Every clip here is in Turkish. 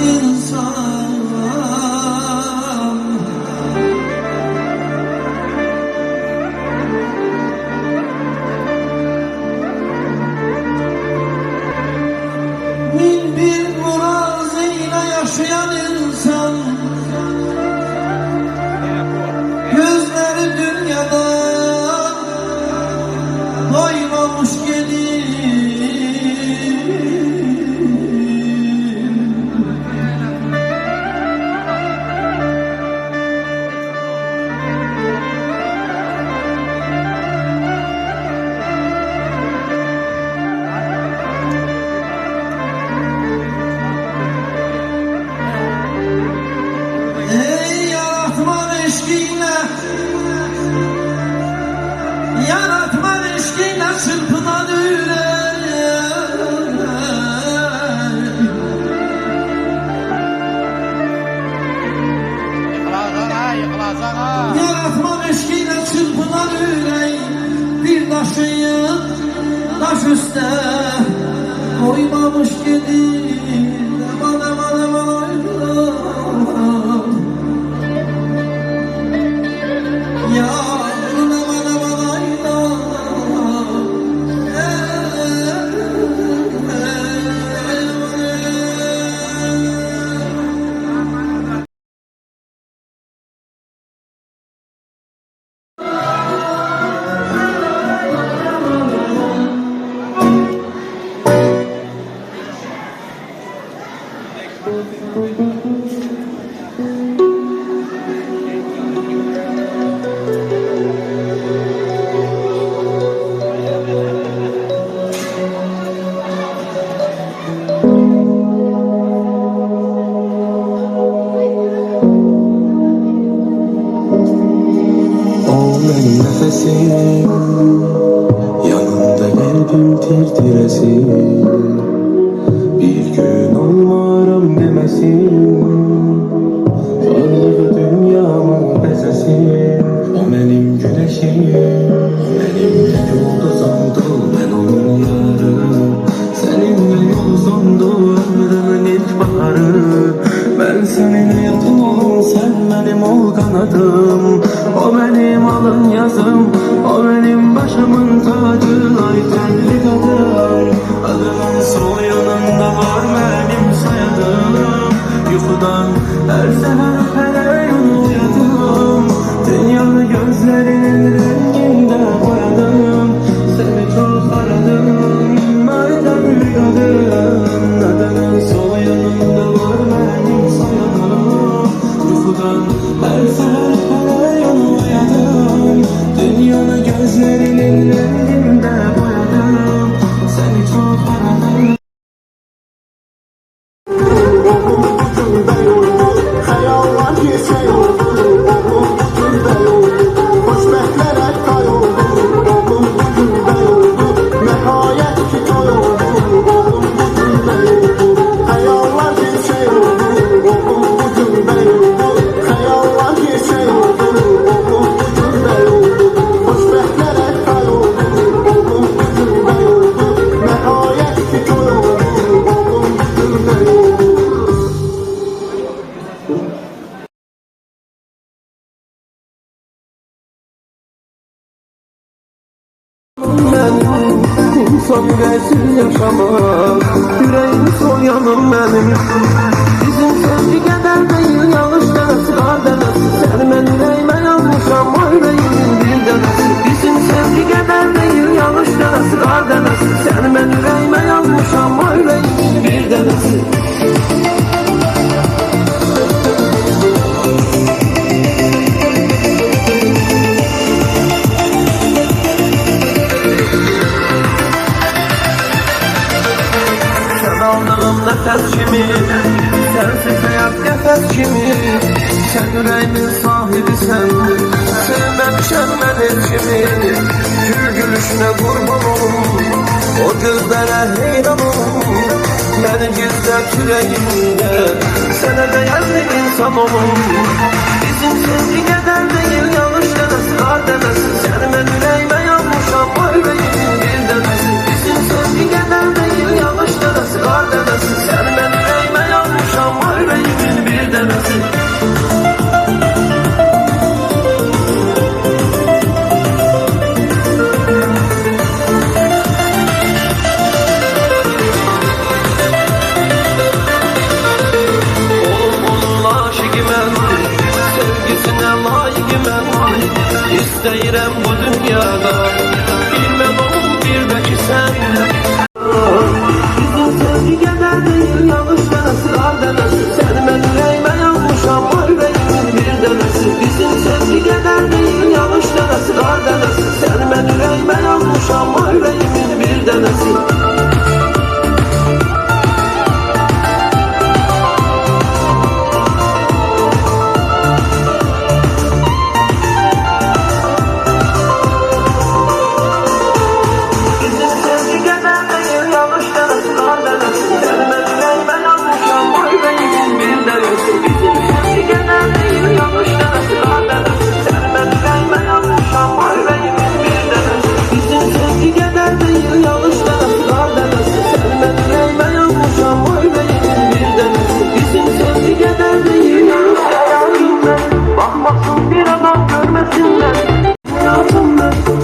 insan. Bin bir murazıyla yaşayan insan, gözleri dünyadan doymamış gelin. Ey yaratman eşkiyle, yaratman eşkiyle çırpınan yürek. Yaratman eşkiyle çırpınan yürek, bir taşıyıp taş üstte koymamış gelir. Aman aman aman aman. Ya aman aman aydan. Benim nefesim, yanımda kalbim tirtiresin. Bir gün olmaram demesin, varlığı dünyamı bezesin. O benim güneşim, benim de yıldızımdı, ben onun yarı. Seninle yol sondu ömrümün ilk baharı. Ben senin yatın, sen benim ol kanadım. O benim alın yazım, o benim başımın tacı. Ay telli kadın, adımın sol yanında var benim soyadım. Yuhudan her seher pereyun uyadım. Dünyanı gözlerinin renginde boyadım. Seni çok aradım, ay telli kadın. Adımın sol yanında var benim soyadım. Yuhudan her seher pereyun uyadım. Dünyanı gözlerinin renginde boyadım. Seni çok aradım. Hayallar geçe oldu, bugün de oldu. Hoşbetler hep kayoldu, bugün de oldu. Nihayet ki toy oldu, bugün de oldu. Hayallar geçe oldu, bugün de oldu. Hayallar geçe oldu, bugün de oldu. Hoşbetler hep kayoldu, bugün de oldu. Nihayet ki toy oldu, bugün de oldu. Benim insan yüreksiz yaşamam, yüreğim soyanım benim. Bizim sevgi kadar değil, yanlış denesi var denesi. Sen ben yüreğime yazmışam, o yüreğimin bir denesi. Bizim sevgi kadar değil, yanlış denesi var denesi. Sen ben yüreğime yazmışam, o yüreğimin bir denesi. Aldığım nefes kimi, sensiz hayat nefes kimi. Sen yüreğimin sahibi sendin, sevmemişem ben hiç kimi. Gül gülüşüne kurban olum, o gözlere heyran olum. Beni gizlet yüreğimde, sana değerli insan olum. Bizim sevgi kadar değil, yanlış denesi var denesi. Sen ben yüreğime yanmışam, o yüreğimin bir denesi. Bizim sevgi kadar değil, yanlış denesi var denesi. Sen ben yüreğime yanmışam, bu dünyada. Bilmem oğlum bir de ki sen. Bizim sevgi kadar değil yanlış denesi ar denesi. Seni ben yüreğime yazmışam var yüreğimin bir denesi. Bizim sevgi kadar değil yanlış denesi ar denesi. Seni ben yüreğime yazmışam var yüreğimin bir denesi.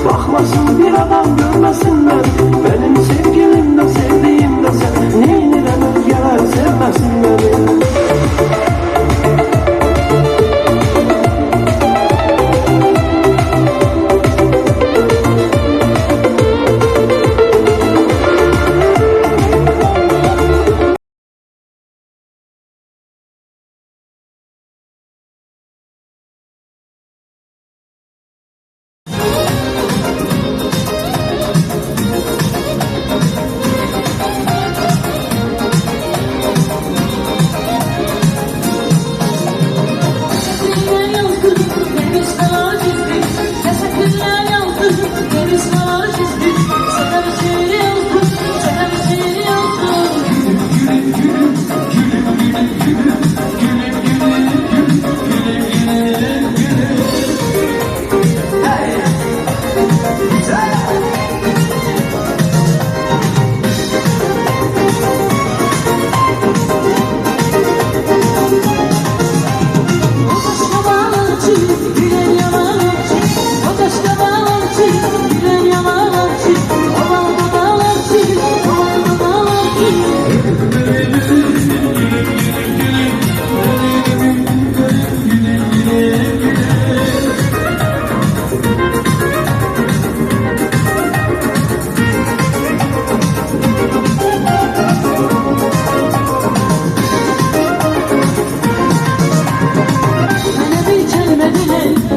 Bakmasın bir adam görmesinler. Benim sevgilim de sevdiğim de sen. Neyini de özgeler sevmesin beni.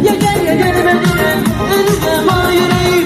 Ya gel ya gelme dile, ölüme yüreğim.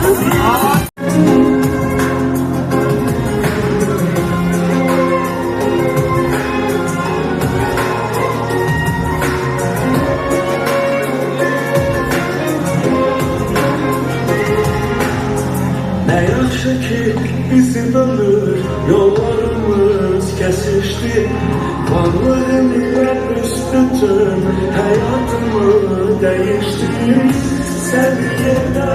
Ne yaxşı ki bizim ömür yollarımız kesişti. Varlığıyla bütün hayatımı değişti. Sen yerden